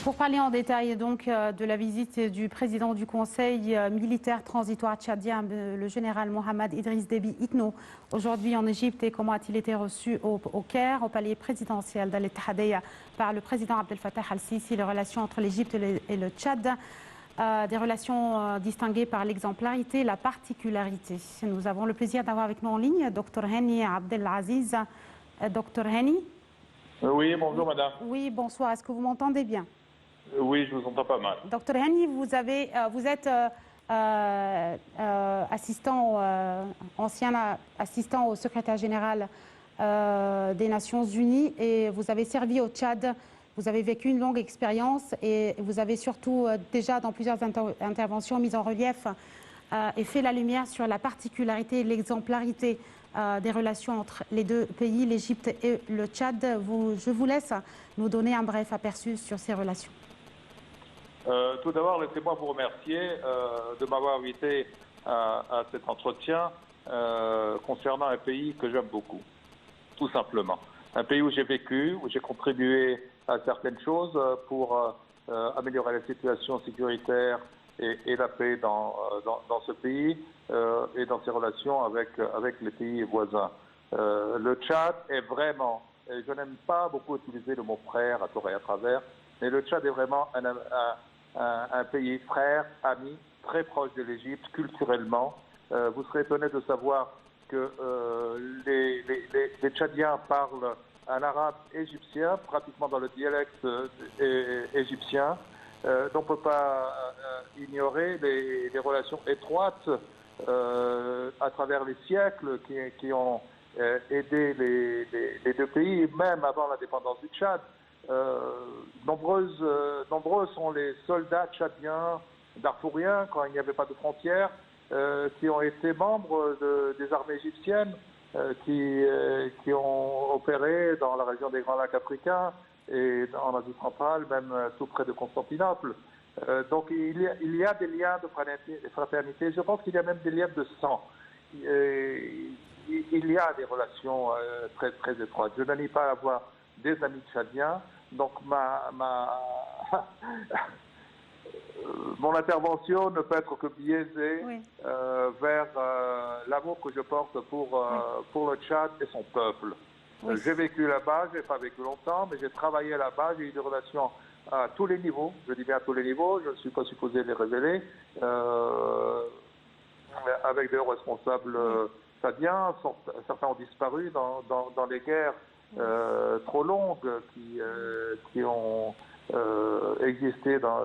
Pour parler en détail donc de la visite du président du Conseil militaire transitoire tchadien, le général Mohamed Idriss Déby Itno, aujourd'hui en Égypte, et comment a-t-il été reçu au Caire, au palais présidentiel d'Al-Ittihadiyya par le président Abdel Fattah al-Sisi, les relations entre l'Égypte et le Tchad, des relations distinguées par l'exemplarité et la particularité. Nous avons le plaisir d'avoir avec nous en ligne Dr Hani Abdelaziz. Dr Hani. Oui, bonjour madame. Oui, bonsoir. Est-ce que vous m'entendez bien? Oui, je vous entends pas mal. Dr Hani, vous êtes ancien assistant au secrétaire général des Nations Unies et vous avez servi au Tchad. Vous avez vécu une longue expérience et vous avez surtout déjà dans plusieurs interventions mis en relief et fait la lumière sur la particularité et l'exemplarité des relations entre les deux pays, l'Égypte et le Tchad. Je vous laisse nous donner un bref aperçu sur ces relations. Tout d'abord, laissez-moi vous remercier de m'avoir invité à cet entretien concernant un pays que j'aime beaucoup, tout simplement. Un pays où j'ai vécu, où j'ai contribué à certaines choses pour améliorer la situation sécuritaire et la paix dans ce pays et dans ses relations avec les pays voisins. Le Tchad est vraiment, et je n'aime pas beaucoup utiliser le mot frère à tort et à travers, mais le Tchad est vraiment un pays frère, ami, très proche de l'Égypte culturellement. Vous serez étonné de savoir que les Tchadiens parlent un arabe égyptien, pratiquement dans le dialecte égyptien. Donc on ne peut pas ignorer les relations étroites à travers les siècles qui ont aidé les deux pays, même avant l'indépendance du Tchad. Nombreux sont les soldats tchadiens, darfouriens, quand il n'y avait pas de frontières, qui ont été membres des armées égyptiennes, qui ont opéré dans la région des Grands Lacs africains et en Asie centrale, même tout près de Constantinople. Donc il y a des liens de fraternité, je pense qu'il y a même des liens de sang. Il y a des relations très, très étroites. Je n'en ai pas à avoir des amis tchadiens. Donc mon intervention ne peut être que biaisée vers l'amour que je porte pour le Tchad et son peuple. Oui. J'ai vécu là-bas, je n'ai pas vécu longtemps, mais j'ai travaillé là-bas, j'ai eu des relations à tous les niveaux, je dis bien à tous les niveaux, je ne suis pas supposé les révéler, avec des responsables tchadiens, certains ont disparu dans les guerres trop longues qui ont existé dans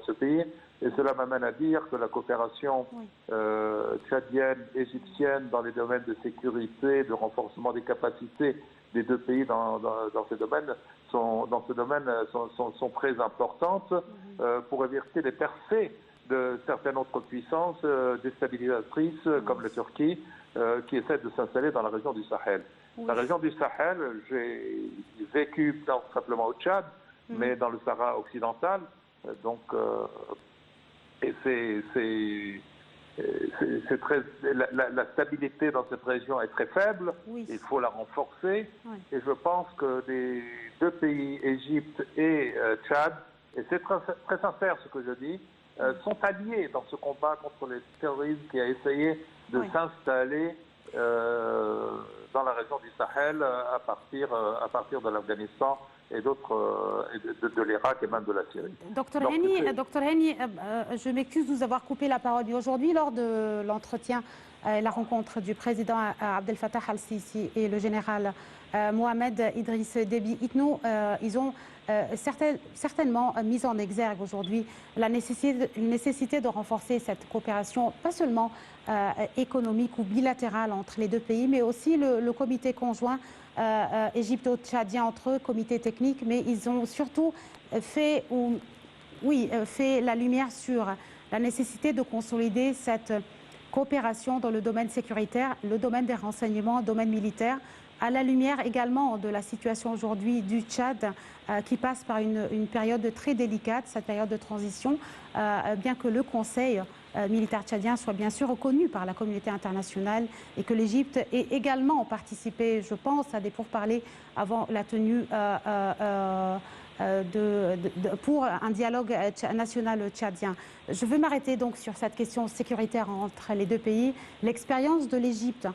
ce pays. Et cela m'amène à dire que la coopération tchadienne, égyptienne dans les domaines de sécurité, de renforcement des capacités des deux pays dans ce domaine sont très importantes pour éviter les percées de certaines autres puissances déstabilisatrices comme la Turquie qui essaie de s'installer dans la région du Sahel. Oui. La région du Sahel, j'ai vécu non simplement au Tchad, mais dans le Sahara occidental. Donc, et la stabilité dans cette région est très faible. Oui. Il faut la renforcer. Oui. Et je pense que les deux pays, Égypte et Tchad, et c'est très sincère ce que je dis, sont alliés dans ce combat contre les terroristes qui a essayé de s'installer dans la région du Sahel à partir de l'Afghanistan et d'autres, de l'Irak et même de la Syrie. Dr Hani, je m'excuse de vous avoir coupé la parole. Aujourd'hui, lors de l'entretien, la rencontre du président Abdel Fattah al-Sisi et le général Mohamed Idriss Déby Itno, ils ont certainement mis en exergue aujourd'hui la nécessité de renforcer cette coopération, pas seulement économique ou bilatérale entre les deux pays, mais aussi le comité conjoint égypto-tchadien entre eux, comité technique, mais ils ont surtout fait la lumière sur la nécessité de consolider cette coopération dans le domaine sécuritaire, le domaine des renseignements, le domaine militaire, à la lumière également de la situation aujourd'hui du Tchad qui passe par une période très délicate, cette période de transition, bien que le Conseil militaire tchadien soit bien sûr reconnu par la communauté internationale et que l'Égypte ait également participé, je pense, à des pourparlers avant la tenue pour un dialogue national tchadien. Je veux m'arrêter donc sur cette question sécuritaire entre les deux pays. L'expérience de l'Égypte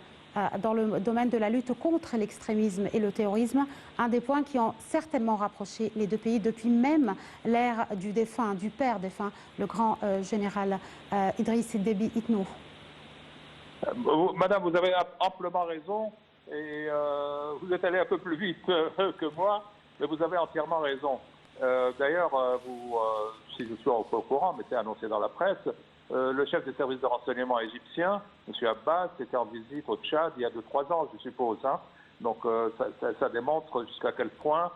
dans le domaine de la lutte contre l'extrémisme et le terrorisme, un des points qui ont certainement rapproché les deux pays depuis même l'ère du défunt, du père défunt, le grand général Idriss Déby Itno. Madame, vous avez amplement raison et vous êtes allé un peu plus vite que moi, mais vous avez entièrement raison. D'ailleurs, si je suis au courant, mais c'est annoncé dans la presse, le chef des services de renseignement égyptien, M. Abbas, était en visite au Tchad il y a 2-3 ans, je suppose. Hein. Donc ça démontre jusqu'à quel point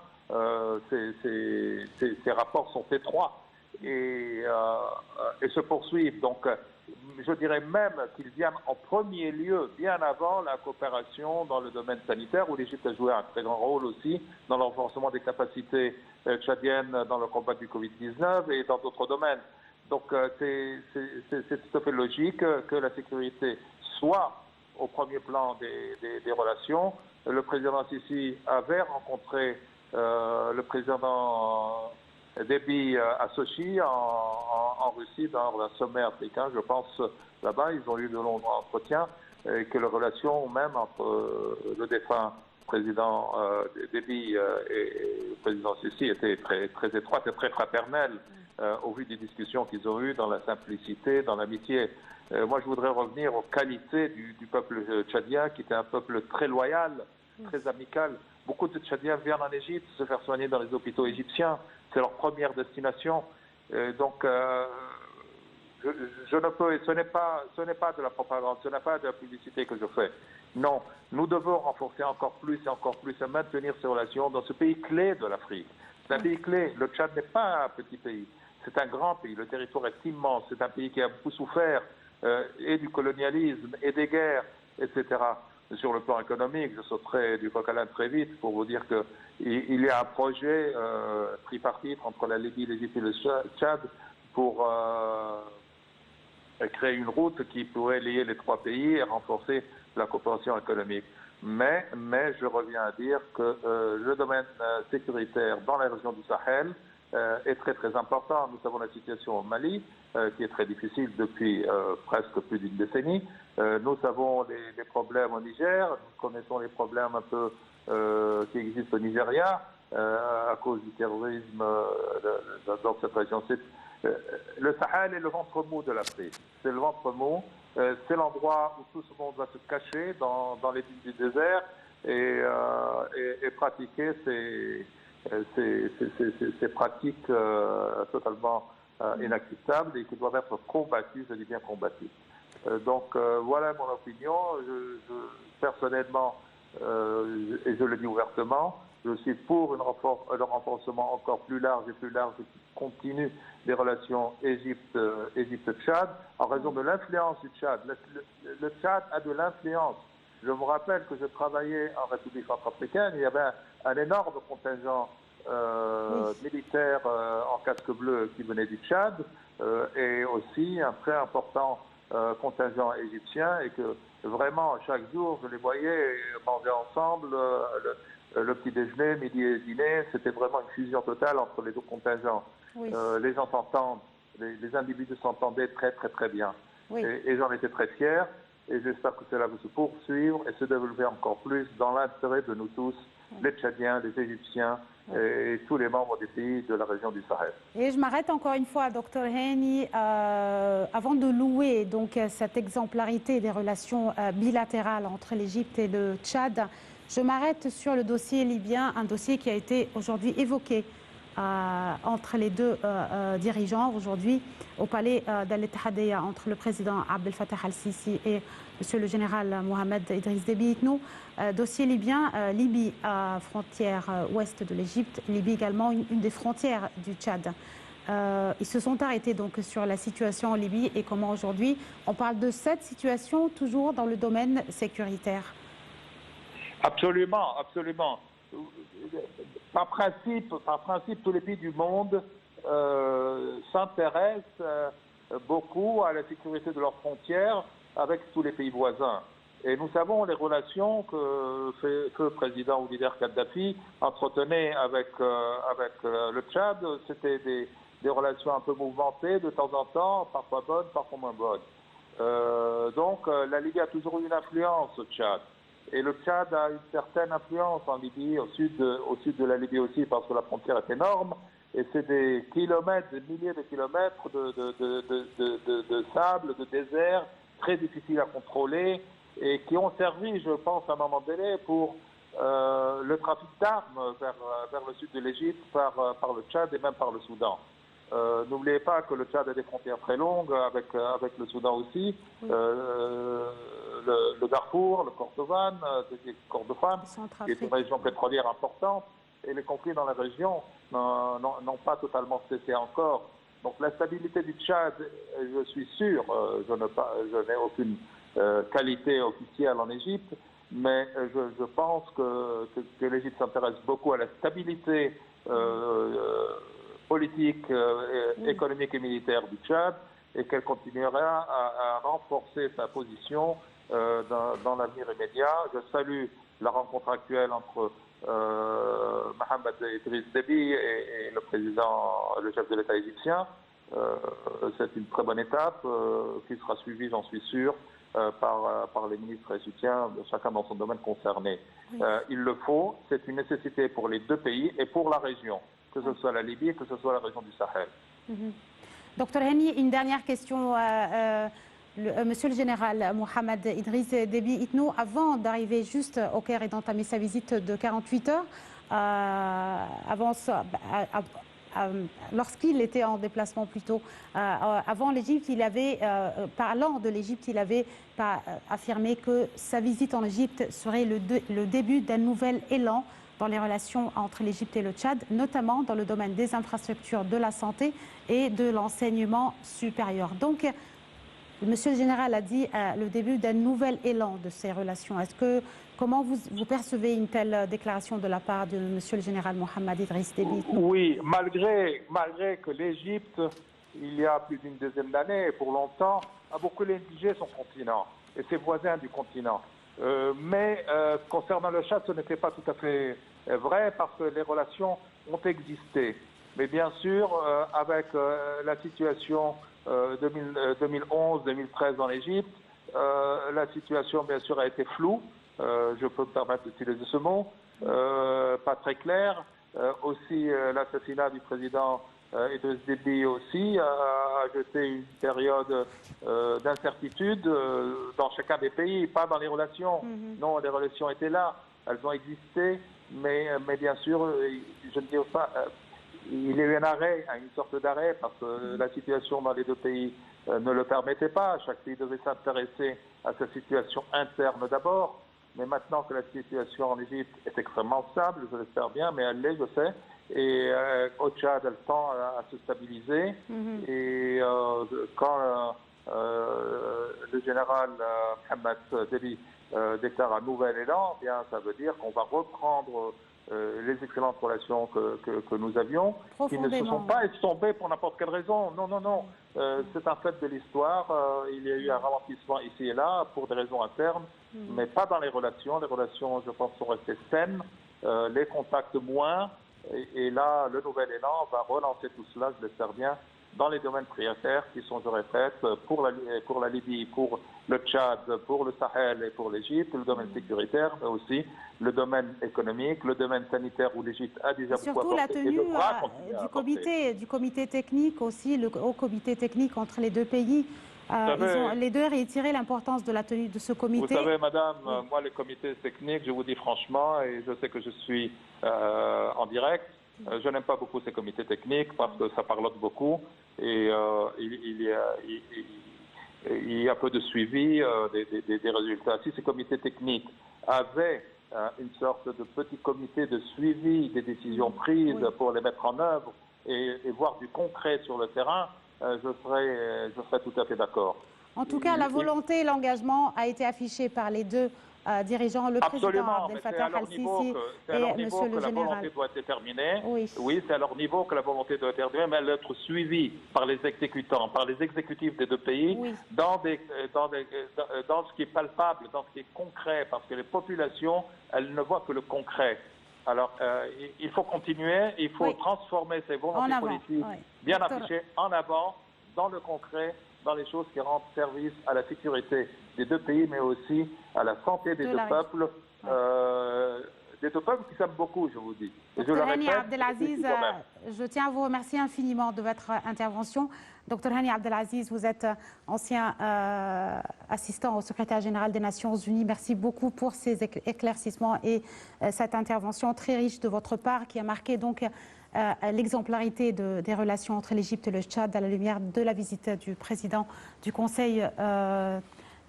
ces rapports sont étroits et se poursuivent. Donc je dirais même qu'ils viennent en premier lieu, bien avant la coopération dans le domaine sanitaire, où l'Égypte a joué un très grand rôle aussi dans le renforcement des capacités tchadiennes dans le combat du Covid-19 et dans d'autres domaines. Donc c'est tout à fait logique que la sécurité soit au premier plan des relations. Le président Sisi avait rencontré le président Déby à Sochi, en Russie, dans un sommet africain, je pense, là-bas. Ils ont eu de longs entretiens et que les relations même entre le défunt président Déby et le président Sisi étaient très, très étroites et très fraternelles au vu des discussions qu'ils ont eues dans la simplicité, dans l'amitié. Moi, je voudrais revenir aux qualités du peuple tchadien, qui était un peuple très loyal, très amical. Beaucoup de Tchadiens viennent en Égypte se faire soigner dans les hôpitaux égyptiens. C'est leur première destination. Donc, je ne peux, ce n'est pas de la propagande, ce n'est pas de la publicité que je fais. Non, nous devons renforcer encore plus et maintenir ces relations dans ce pays clé de l'Afrique. C'est un pays clé. Le Tchad n'est pas un petit pays. C'est un grand pays. Le territoire est immense. C'est un pays qui a beaucoup souffert et du colonialisme et des guerres, etc. Sur le plan économique, je sauterai du coq à l'âne très vite pour vous dire qu'il y a un projet tripartite entre la Libye, l'Égypte et le Tchad pour créer une route qui pourrait lier les trois pays et renforcer la coopération économique. Mais je reviens à dire que le domaine sécuritaire dans la région du Sahel est très très important. Nous savons la situation au Mali, qui est très difficile depuis presque plus d'une décennie. Nous savons les problèmes au Niger, nous connaissons les problèmes un peu qui existent au Nigeria à cause du terrorisme dans cette région. Le Sahel est le ventre mou de l'Afrique. C'est le ventre mou. C'est l'endroit où tout ce monde va se cacher dans les villes du désert et pratiquer ces pratiques totalement inacceptables et qui doivent être combattues, je dis bien combattues. Donc voilà mon opinion. Personnellement, et je le dis ouvertement, je suis pour le renforcement encore plus large et qui continue des relations Égypte-Tchad en raison de l'influence du Tchad. Le Tchad a de l'influence. Je vous rappelle que je travaillais en République centrafricaine, il y avait un énorme contingent militaire en casque bleu qui venait du Tchad et aussi un très important contingent égyptien et que vraiment chaque jour je les voyais manger ensemble le petit déjeuner, midi et dîner, c'était vraiment une fusion totale entre les deux contingents. Oui. Les gens s'entendent, les individus s'entendaient très très très bien. Oui. Et j'en étais très fier et j'espère que cela va se poursuivre et se développer encore plus dans l'intérêt de nous tous, les Tchadiens, les Égyptiens et tous les membres des pays de la région du Sahel. Et je m'arrête encore une fois, Dr Hani, avant de louer donc cette exemplarité des relations bilatérales entre l'Égypte et le Tchad. Je m'arrête sur le dossier libyen, un dossier qui a été aujourd'hui évoqué entre les deux dirigeants aujourd'hui au palais d'Al-Ittihadiyya entre le président Abdel Fattah al-Sisi et monsieur le général Mohamed Idriss Déby Itno. Dossier libyen, Libye, frontière ouest de l'Égypte, Libye également une des frontières du Tchad. Ils se sont arrêtés donc sur la situation en Libye et comment aujourd'hui on parle de cette situation toujours dans le domaine sécuritaire. Absolument, absolument. Par principe, tous les pays du monde s'intéressent beaucoup à la sécurité de leurs frontières avec tous les pays voisins. Et nous savons les relations que le président ou leader Kadhafi entretenait avec le Tchad. C'était des relations un peu mouvementées de temps en temps, parfois bonnes, parfois moins bonnes. Donc la Libye a toujours eu une influence au Tchad. Et le Tchad a une certaine influence en Libye, au sud de la Libye aussi, parce que la frontière est énorme. Et c'est des kilomètres, des milliers de kilomètres de sable, de désert, très difficiles à contrôler, et qui ont servi, je pense, à un moment donné, pour le trafic d'armes vers le sud de l'Égypte, par le Tchad et même par le Soudan. N'oubliez pas que le Tchad a des frontières très longues avec le Soudan aussi, le Darfour, le Kordofan, qui est une région pétrolière importante, et les conflits dans la région n'ont pas totalement cessé encore. Donc la stabilité du Tchad, je suis sûr, je n'ai aucune qualité officielle en Égypte, mais je pense que l'Égypte s'intéresse beaucoup à la stabilité politique, économique et militaire du Tchad, et qu'elle continuera à renforcer sa position dans l'avenir immédiat. Je salue la rencontre actuelle entre Mohamed Idriss Déby et le chef de l'État égyptien. C'est une très bonne étape qui sera suivie, j'en suis sûr, par les ministres égyptiens, chacun dans son domaine concerné. Oui. Il le faut, c'est une nécessité pour les deux pays et pour la région, que ce soit la Libye, que ce soit la région du Sahel. Docteur Henni, une dernière question. Monsieur le général Mohamed Idriss Déby Itno, avant d'arriver juste au Caire et d'entamer sa visite de 48 heures, lorsqu'il était en déplacement plutôt, avant l'Égypte, parlant de l'Égypte, il avait affirmé que sa visite en Égypte serait le début d'un nouvel élan dans les relations entre l'Égypte et le Tchad, notamment dans le domaine des infrastructures, de la santé et de l'enseignement supérieur. Donc, Monsieur le Général a dit le début d'un nouvel élan de ces relations. Comment vous percevez une telle déclaration de la part de Monsieur le Général Mohamed Idriss Déby? Oui, malgré que l'Égypte, il y a plus d'une dizaine d'années, pour longtemps, a beaucoup négligé son continent et ses voisins du continent. Mais concernant le Tchad, ce n'était pas tout à fait vrai parce que les relations ont existé. Mais bien sûr, avec la situation 2011-2013 dans l'Égypte, la situation bien sûr a été floue, je peux me permettre d'utiliser ce mot, pas très claire. Aussi l'assassinat du président Idriss Déby aussi a jeté une période d'incertitude dans chacun des pays, pas dans les relations. Non, les relations étaient là, elles ont existé, mais bien sûr, je ne dis pas... il y a eu un arrêt, une sorte d'arrêt, parce que la situation dans les deux pays ne le permettait pas. Chaque pays devait s'intéresser à sa situation interne d'abord. Mais maintenant que la situation en Égypte est extrêmement stable, je l'espère bien, mais elle l'est, je sais. Et au Tchad, elle tend à se stabiliser. Et quand le général Mohamed Déby déclare un nouvel élan, eh bien, ça veut dire qu'on va reprendre les excellentes relations que nous avions, qui ne se sont pas estompées pour n'importe quelle raison. Non, non, non. C'est un fait de l'histoire. Il y a eu un ralentissement ici et là pour des raisons internes, mais pas dans les relations. Les relations, je pense, sont restées saines. Les contacts moins. Et là, le nouvel élan va relancer tout cela, je l'espère bien, dans les domaines prioritaires qui sont, je répète, pour la Libye, pour le Tchad, pour le Sahel et pour l'Égypte, le domaine sécuritaire, mais aussi le domaine économique, le domaine sanitaire où l'Égypte a déjà beaucoup apporté. Surtout la tenue du comité technique aussi, le haut comité technique entre les deux pays. Les deux réitéré l'importance de la tenue de ce comité. Vous savez, madame, moi, les comités techniques, je vous dis franchement, et je sais que je suis en direct, je n'aime pas beaucoup ces comités techniques parce que ça parlote beaucoup et il y a peu de suivi des résultats. Si ces comités techniques avaient une sorte de petit comité de suivi des décisions prises pour les mettre en œuvre et voir du concret sur le terrain, je serais tout à fait d'accord. En tout cas, la volonté et l'engagement a été affiché par les deux dirigeants, le président Absolument, Abdel mais c'est à Fattah leur niveau al-Sisi c'est à leur et niveau monsieur que le la volonté général. doit être déterminée. Oui. Oui, c'est à leur niveau que la volonté doit être déterminée, mais elle doit être suivie par les exécutants, par les exécutifs des deux pays, Oui. dans ce qui est palpable, dans ce qui est concret, parce que les populations, elles ne voient que le concret. Alors, il faut continuer, il faut transformer ces volontés politiques bien affichées en avant, dans le concret, dans les choses qui rendent service à la sécurité des deux pays, mais aussi à la santé des deux peuples. Des deux peuples qui s'aiment beaucoup, je vous dis. Et je le Hani répète, Abdelaziz, je tiens à vous remercier infiniment de votre intervention. Dr Hani Abdelaziz, vous êtes ancien assistant au secrétaire général des Nations Unies. Merci beaucoup pour ces éclaircissements et cette intervention très riche de votre part qui a marqué donc l'exemplarité des relations entre l'Égypte et le Tchad à la lumière de la visite du président du Conseil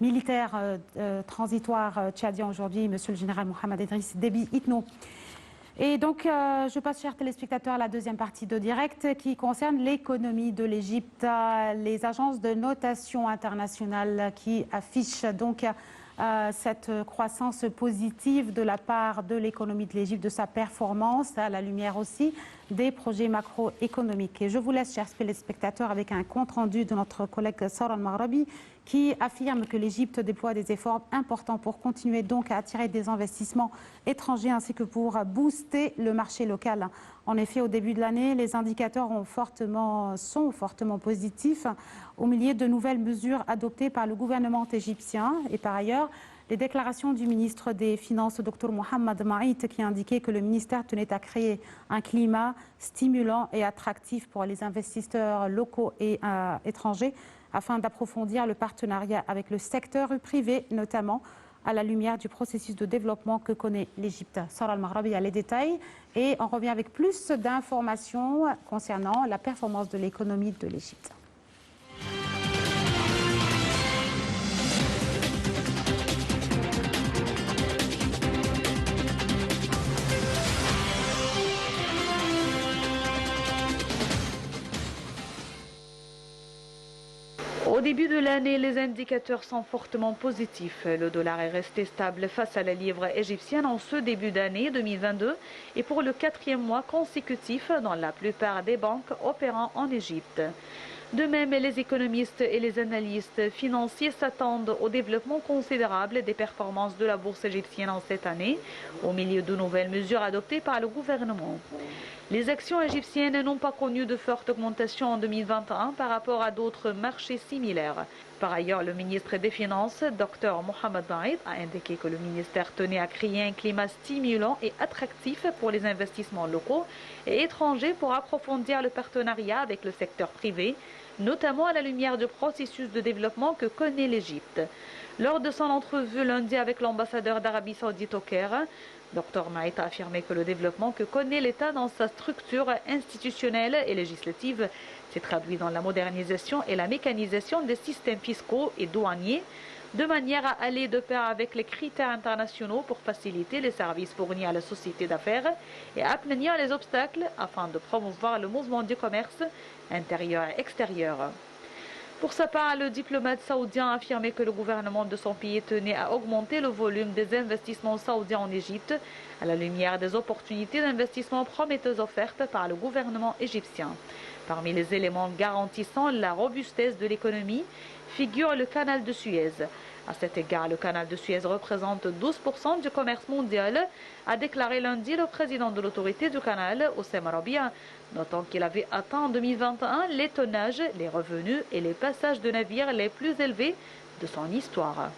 militaire transitoire tchadien aujourd'hui, monsieur le général Mohamed Idriss Déby Itno. Et donc, je passe, chers téléspectateurs, à la deuxième partie de direct qui concerne l'économie de l'Égypte. Les agences de notation internationale qui affichent donc cette croissance positive de la part de l'économie de l'Égypte, de sa performance, à la lumière aussi des projets macroéconomiques. Et je vous laisse, chers téléspectateurs, avec un compte-rendu de notre collègue Sara Al-Maghrabi qui affirme que l'Égypte déploie des efforts importants pour continuer donc à attirer des investissements étrangers ainsi que pour booster le marché local. En effet, au début de l'année, les indicateurs sont fortement positifs au milieu de nouvelles mesures adoptées par le gouvernement égyptien. Et par ailleurs, les déclarations du ministre des Finances, Dr Mohamed Maït, qui indiquait que le ministère tenait à créer un climat stimulant et attractif pour les investisseurs locaux et étrangers afin d'approfondir le partenariat avec le secteur privé, notamment à la lumière du processus de développement que connaît l'Égypte. Sara Al-Maghrabi a les détails et on revient avec plus d'informations concernant la performance de l'économie de l'Égypte. Au début de l'année, les indicateurs sont fortement positifs. Le dollar est resté stable face à la livre égyptienne en ce début d'année 2022 et pour le 4e mois consécutif dans la plupart des banques opérant en Égypte. De même, les économistes et les analystes financiers s'attendent au développement considérable des performances de la bourse égyptienne en cette année, au milieu de nouvelles mesures adoptées par le gouvernement. Les actions égyptiennes n'ont pas connu de forte augmentation en 2021 par rapport à d'autres marchés similaires. Par ailleurs, le ministre des Finances, Dr Mohamed Maït, a indiqué que le ministère tenait à créer un climat stimulant et attractif pour les investissements locaux et étrangers pour approfondir le partenariat avec le secteur privé, notamment à la lumière du processus de développement que connaît l'Égypte. Lors de son entrevue lundi avec l'ambassadeur d'Arabie Saoudite au Caire, Dr Maït a affirmé que le développement que connaît l'État dans sa structure institutionnelle et législative s'est traduit dans la modernisation et la mécanisation des systèmes fiscaux et douaniers, de manière à aller de pair avec les critères internationaux pour faciliter les services fournis à la société d'affaires et aplanir les obstacles afin de promouvoir le mouvement du commerce intérieur et extérieur. Pour sa part, le diplomate saoudien a affirmé que le gouvernement de son pays tenait à augmenter le volume des investissements saoudiens en Égypte à la lumière des opportunités d'investissement prometteuses offertes par le gouvernement égyptien. Parmi les éléments garantissant la robustesse de l'économie figure le canal de Suez. À cet égard, le canal de Suez représente 12% du commerce mondial, a déclaré lundi le président de l'autorité du canal, Oussem Rabia, notant qu'il avait atteint en 2021 les tonnages, les revenus et les passages de navires les plus élevés de son histoire.